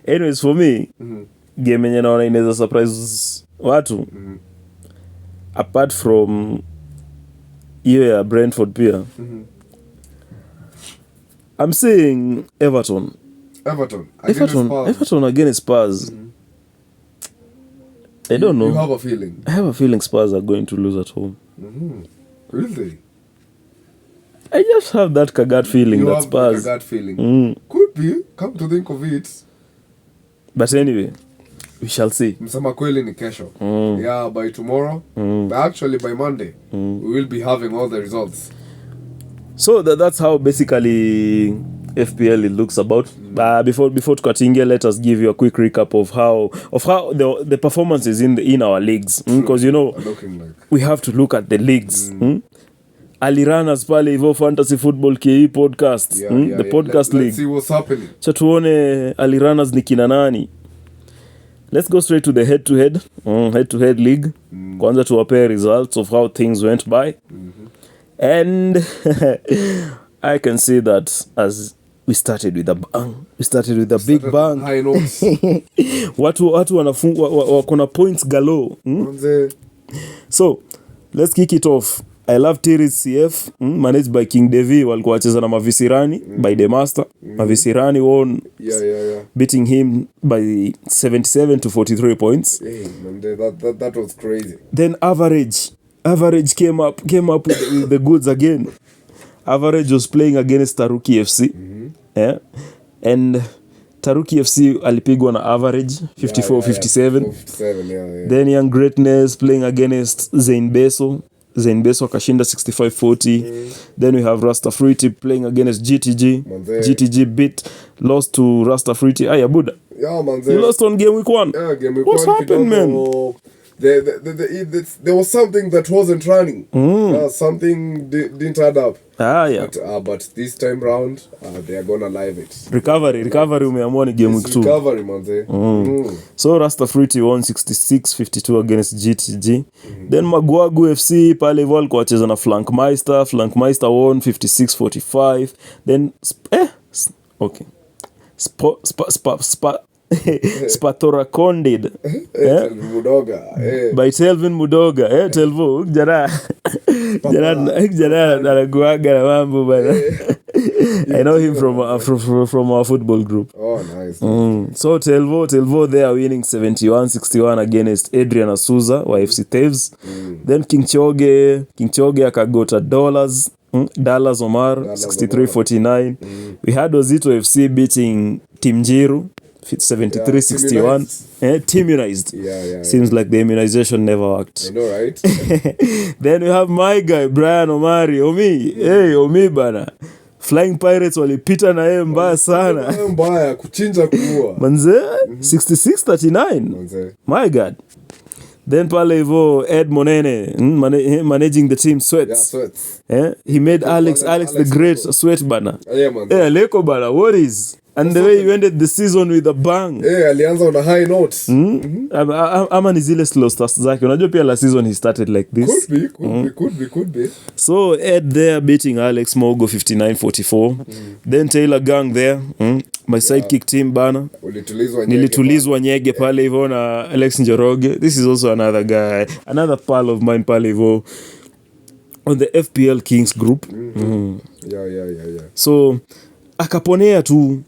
Anyways, for me, game yenye naona inaweza surprise watu apart from hiyo ya Brentford pia. I'm saying Everton against Spurs. I don't know. You have a feeling? I have a feeling Spurs are going to lose at home. Really? I just have that kagat feeling. You that have Spurs. kagat feeling. Could be. Come to think of it. But anyway, we shall see. Msema kweli ni kesho. Yeah, by tomorrow. But actually by Monday, we will be having all the results. So that's how basically FPL it looks about. Before tukatingia, let us give you a quick recap of how the performances in our leagues, because we have to look at the leagues. Ali runners pale hivyo Fantasy Football KE podcast, the podcast league. Let's see what's happening. Cha tuone Ali runners ni kina nani. Let's go straight to the head-to-head league. Kwanza tuwape results of how things went by. And I can see that as we started with a bang. We started with a big bang. High notes. Watu wanafungwa wako na points galore. So, let's kick it off. I love Tiris CF, managed by King Devi, walikuwa wacheza na Mavisirani by the master. Mavisirani won, beating him by 77 to 43 points. Hey, man, that was crazy. Then average came up with the goods again. Average was playing against Taruki FC. Yeah. And Taruki FC alipigwa na average 54-57. Then Young Greatness playing against Zain Beso akashinda 65-40. Then we have Rasta Fruity playing against GTG. GTG lost to Rasta Fruity. Buda. Yeah, man. You lost on Gameweek 1. Yeah, Gameweek 1. What's happened, man? There was something that wasn't running. Something didn't add up. But this time round, they are gonna live it. Recovery umeamua ni Gameweek 2. Recovery, manze. So Rasta Fruity won 66-52 against GTG. Then Magwagu FC pale hivyo walikuwa wacheza na Flankmeister won 56-45. Then Spatorakondid by Telvin Mudoga. Telvo jana anakuaga na mambo bana. I know him from our football group. Oh, nice. So Telvo they are winning 71-61 against Adrian Asuza wa FC Thieves. Then King Choge akagota Dallas Omar 63-49. We had Ozito FC beating Team Jiru 73-61. Immunized. Seems like the immunization never worked. I know, right? Then we have my guy Brian Omari Omi bana. Flying Pirates walipita na yeye mbaya sana. Mbaya kuchinja kuua. Manze 66-39. Manze. My god. Then pale hivyo Ed Monene managing the team Sweats. He made Alex the Great Sweat bana. Leko bana, what is? And the way you ended the season with a bang. Alianza on a high note. Ama ni zile slow starts zake. Unajua pia last season he started like this. Could be. So Ed there beating Alex Mogo 59-44. Then Taylor Gang there. My sidekick team bana. Nilitulizwa nyege pale hivyo na Alex Njoroge. This is also another guy. Another pal of mine pale hivyo. On the FPL Kings group. Yeah. So akaponea tu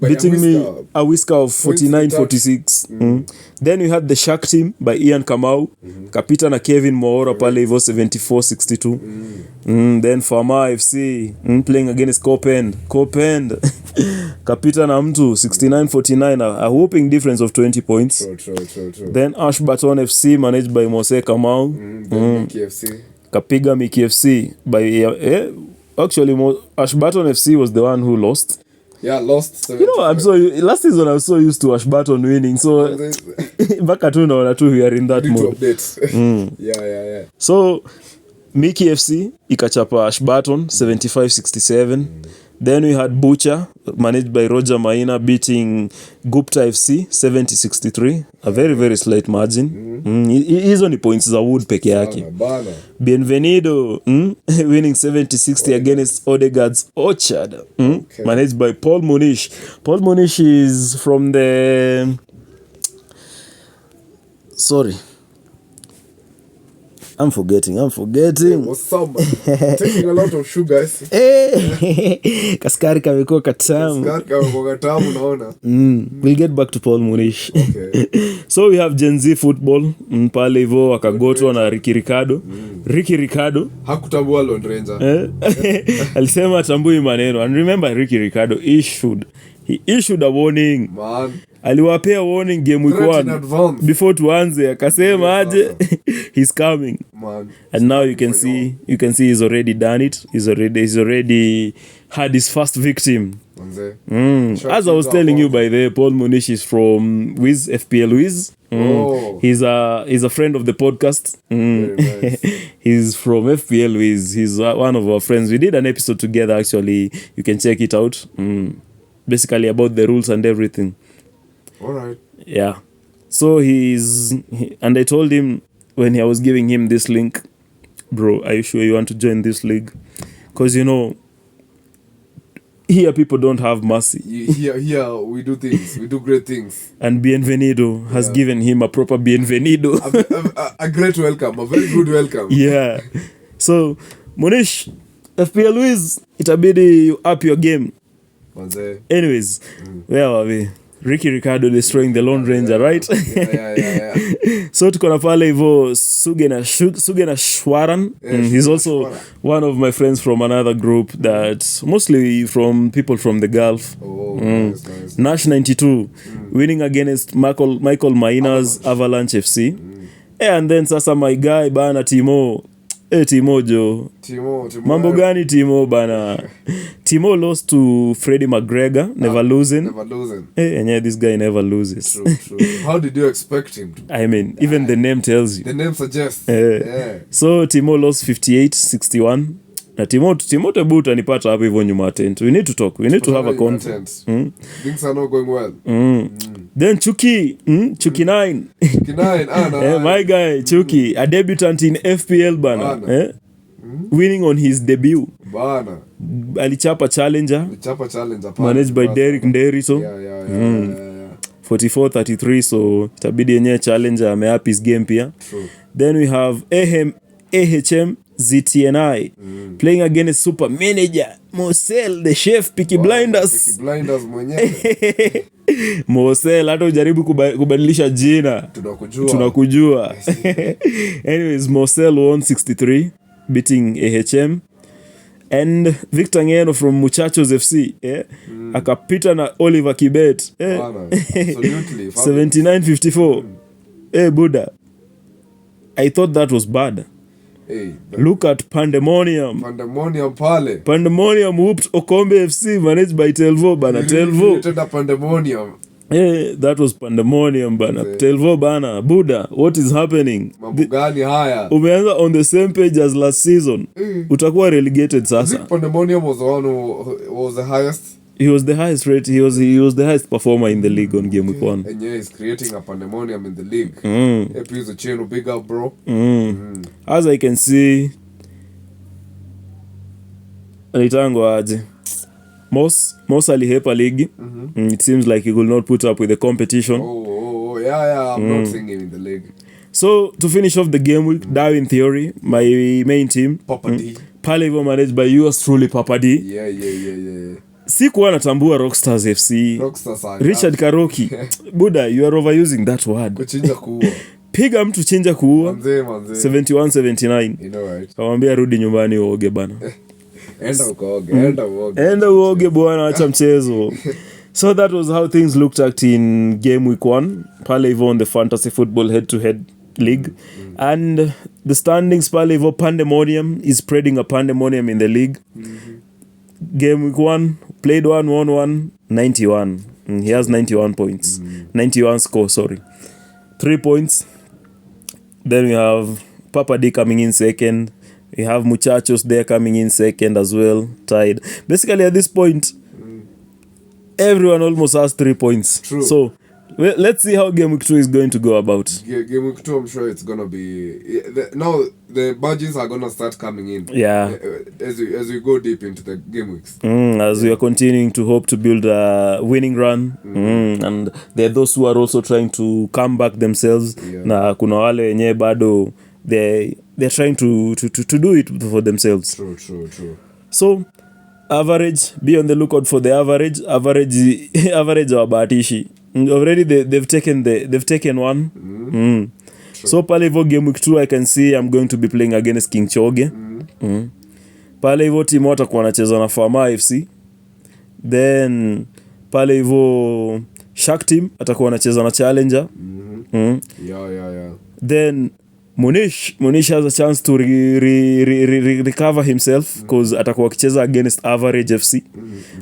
beating me a whisker of 49-46. Then we had the Shark team by Ian Kamau, kapita na Kevin Moora pale hivyo 74-62. Then Fama FC playing against Copend kapita na mtu 69-49, a whooping difference of 20 points. True. Then Ashburton FC managed by Mose Kamau kapiga Mickey FC by actually Ashburton FC was the one who lost. Lost. Last season I was so used to Ashburton winning, so baka tu naona tu we are in that mode. Yeah. So Mickey FC ikachapa Ashburton 75-67. Then we had Butcher managed by Roger Maina beating Gupta FC 70-63, a very very slight margin. Hizo ni points za Wood peke yake. Bienvenido winning 70-60 against Odegaard's Orchard, managed by Paul Munish. Paul Munish is from the I'm forgetting. What's up, man? Taking a lot of sugar. Kaskari kamekuwa katamu. Naona. We'll get back to Paul Munish. Okay. So we have Gen Z football. Pale hivyo akagotwa na Ricky Ricardo. Ricky Ricardo hakutambua Lone Ranger. Alisema atambui maneno. And remember Ricky Ricardo he issued a warning. Man. Aliwapea warning Gameweek 1 before tuanze akasema aje he's coming. Man. And now you can see he's already done it. He's already had his first victim. As I was telling you, by the way, Paul Munish is from Wiz, FPL Wiz. He's a friend of the podcast. Very nice. He's from FPL Wiz. He's one of our friends. We did an episode together, actually. You can check it out. Basically about the rules and everything. All right. Yeah. So and I told him when I was giving him this link, bro, are you sure you want to join this league? Because, here people don't have mercy. Here we do things. We do great things. And Bienvenido has given him a proper Bienvenido. A great welcome. A very good welcome. Yeah. So, Monish, FPL Wiz, itabidi you up your game. Anyways, where were we? Ricky Ricardo destroying the Lone Ranger, right? Yeah. So tuko na pale hivyo Sugena Shwaran. He's also one of my friends from another group that mostly from people from the Gulf. Nice. Nash 92 winning against Michael Maina's Avalanche FC. And then sasa my guy bana Timo. Timo Jo. Timo. Mambo gani Timo bana? Timo lost to Freddie McGregor, never losing. And this guy never loses. True. How did you expect him to? I mean, even the name tells you. The name suggests. So Timo lost 58-61. Na Timo Tebu utanipata hapo hivyo nyuma tent. We need to talk. We need to have a content. Things are not going well. Then Chuki 9. Chuki 9. My guy Chuki, a debutant in FPL bana. Winning on his debut. Bana. Alichapa challenger. Managed by Derek Nderi so. Yeah. 44-33, so itabidi yenyewe challenger ameup his game pia. True. Then we have AHM ZTNI playing against super manager Mosel the chef Peaky Blinders mwenyewe. Mosel hata ujaribu kubadilisha jina tunakujua. Anyways, Mosel won 63 beating AHM. And Victor Ngeno from Muchachos FC akapita na Oliver Kibet 79-54. Buddha, I thought that was bad. Look at Pandemonium pale. Pandemonium whooped Okombe FC managed by Telvo bana. Telvo Pandemonium. That was Pandemonium bana. Telvo bana. Buddha, what is happening? Mambo gani haya? Umeanza on the same page as last season. Utakuwa relegated sasa. Pandemonium was the one who was the highest. He was the highest rate. He was the highest performer in the league on Gameweek 1. And he's creating a pandemonium in the league. He's a chain big up, bro. As I can see, alitango aje. Most alihepa league. It seems like he will not put up with the competition. Yeah. I'm not seeing him in the league. So to finish off the game week, Darwin Theory, my main team. Papa D. Pale hivyo managed by yours truly, Papa D. Yeah. Sikuwa natambua Rockstars FC. Richard Karoki. Buddha, you are overusing that word. Kuchinja kuua. Piga mtu chinja kuua. Manze. 71-79. You know right. Kamwambia rudi nyumbani uoge bana. Enda uoge bwana, acha mchezo. So that was how things looked at in game week 1. Pale hivyo on the fantasy football head-to-head league. And the standings pale hivyo Pandemonium is spreading a pandemonium in the league. Game week 1, played 1, won 1, 91. He has 91 points. 91 score, sorry. 3 points. Then we have Papa D coming in second. We have Muchachos there coming in second as well, tied. Basically at this point, everyone almost has 3 points. True. So let's see how Game Week 2 is going to go about. Game Week 2, I'm sure it's going to be... Now, the badges are going to start coming in. Yeah. As we go deep into the Game Weeks. As we are continuing to hope to build a winning run. And there are those who are also trying to come back themselves. Yeah. Na kuna wale wenye bado they're trying to do it for themselves. True. So, average, be on the lookout for the average wabatishi. Already they've taken one. So pale hivyo game week 2 I can see I'm going to be playing against King Choge. Pale hivyo timu watakuwa wanacheza na Farmer FC. Then pale hivyo Shark team atakuwa wanacheza na Challenger. Yeah. Then Munish has a chance to recover himself because atakuwa akicheza against Average FC.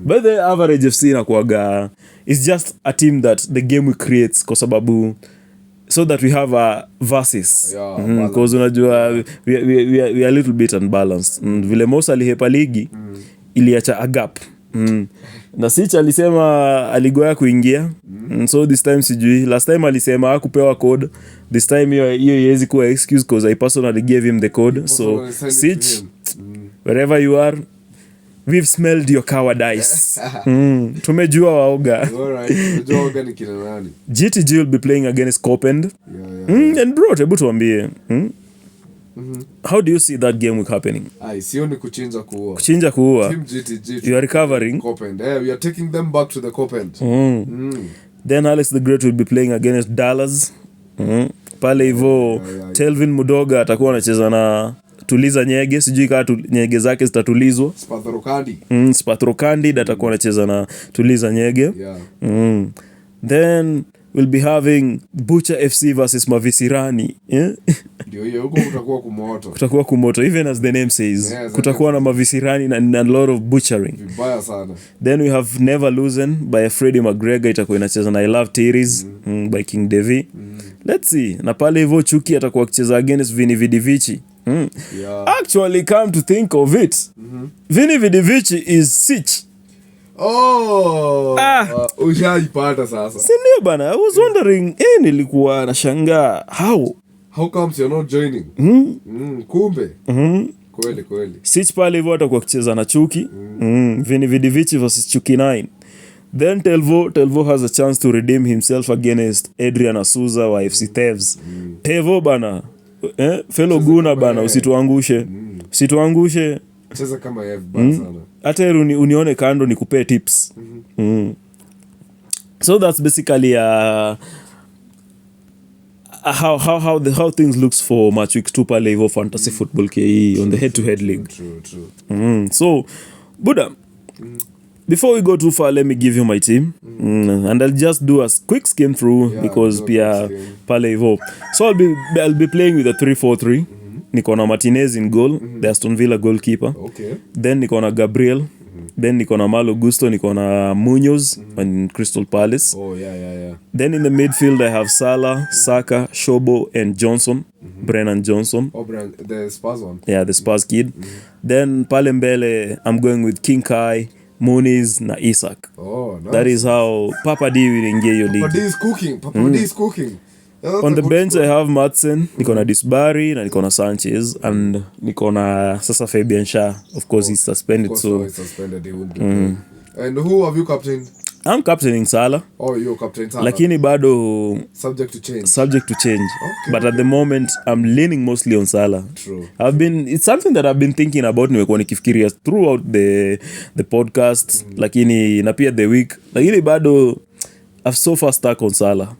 But the Average FC inakuwaga it's just a team that the game we creates kwa sababu so that we have a versus because unajua we are a little bit unbalanced. Vile Mosa alihepa ligi iliacha a gap. Na Sich alisema aligoya kuingia. So this time sijui. Last time alisema hakupewa code. This time hiyo iwezi kuwa excuse because I personally gave him the code. So Sich, wherever you are, we've smelled your cowardice. Tumejua waoga. Alright, tumejua waoga ni kina nani. GTG will be playing against Copend. And bro, hebu tuambie. How do you see that game week happening? Sioni kuchinja kuua. Team GTG. You are recovering. Copend. We are taking them back to the Copend. Then Alex the Great will be playing against Dallas. Pale hivyo Telvin Mudoga atakuwa anacheza na Tuliza Nyege, sijui kama Nyege zake zitatulizwa. Spatrokandi atakuwa anacheza na Tuliza Nyege. Then we'll be having Butcher FC versus Mavisirani. Ndio hiyo huko kutakuwa kumoto even as the name says. Kutakuwa na Mavisirani na a lot of butchering. Vibaya sana. Then we have Never Losing by Freddie McGregor itakuwa inacheza na I Love Tears by King Devi. Let's see. Na pale hivyo Chuki atakuwa akicheza against Vini Vidivici. Actually, come to think of it, Vini Vidivici is Sich. Ushaipata sasa. Sindio bana, I was wondering, nilikuwa nashangaa how comes you're not joining? Kumbe. Kweli. Sich pale hivyo atakuwa akicheza na Chuki. Vini Vidivici versus Chuki 9. Then Telvo has a chance to redeem himself against Adrian Asuza wa FC Thieves. Tevo bana. Fellow Guna bana, usituangushe. Cheza kama sana. Hata unione kando nikupe tips. So that's basically how things looks for match week 2 pale hivyo Fantasy Football KE on the head-to-head league. True. So Buddha, before we go too far, let me give you my team. And I'll just do a quick skim through because pia pale hivyo. So I'll be playing with a 3-4-3. Niko na Martinez in goal, the Aston Villa goalkeeper. Then niko na Gabriel. Then niko na Malo Gusto, niko na Munoz in Crystal Palace. Then in the midfield I have Salah, Saka, Shobo and Johnson. Brennan Johnson. The Spurs one. Yeah, the Spurs kid. Then pale mbele I'm going with King Kai, Muniz na Isak. Nice. That is how Papa D will ingia your league. Papa D is cooking. On the bench I have Madsen, niko na Disbari na niko na Sanchez and niko na sasa Fabian Shah. Of course he's suspended, so he's suspended, he won't be playing. And who have you captained? I'm captaining Salah. You're captain Salah. Lakini bado subject to change. Okay. But at the moment I'm leaning mostly on Salah. True. It's something that I've been thinking about, nimekuwa nikifikiria throughout the podcast, lakini na pia the week. Lakini bado I've so far stuck on Salah.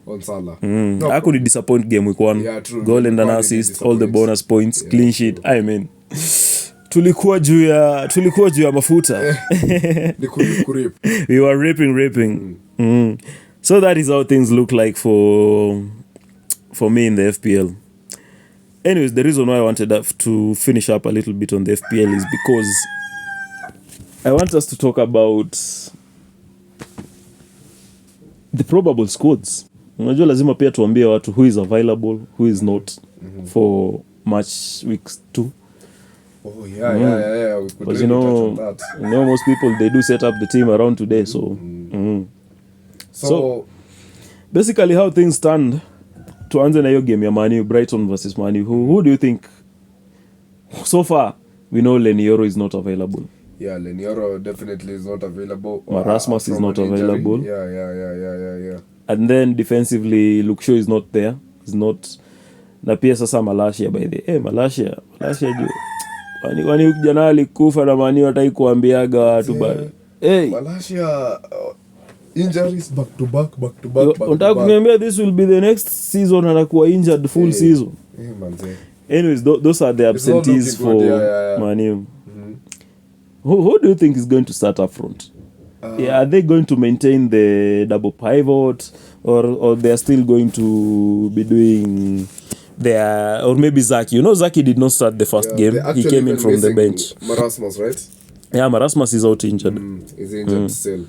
No, I could disappoint game week 1. Yeah, true. Goal and an assist, all the bonus points, clean sheet. I mean, tulikuwa juu ya mafuta. We were ripping. So that is how things look like for me in the FPL. Anyways, the reason why I wanted to finish up a little bit on the FPL is because I want us to talk about the probable squads. Unajua lazima pia tuambie watu who is available, who is not for match weeks 2. Yeah. We could really touch on that. Most people they do set up the team around today, so so basically how things stand. Tuanze na hiyo game ya Man U, Brighton versus Man U. Who do you think so far? We know Lenioro is not available. Yeah, Lenioro definitely is not available. Marasmus is not available. Yeah. And then defensively, Luke Shaw is not there. He's not. Na pia sasa Malasia by the Malasia juu. Kwani kijana alikufa na mani watai kuambiaga watu bado. Malasia injuries back to back. Unataka kuniambia this will be the next season anakuwa injured full season. Anyways, those are the absentees for Man U. Who do you think is going to start up front? Are they going to maintain the double pivot or they are still going to be doing There, or maybe Zaki. You know, Zaki did not start the first game. they're He actually came in even from the missing bench. Marasmus, right? Yeah, Marasmus is out injured. He's injured still.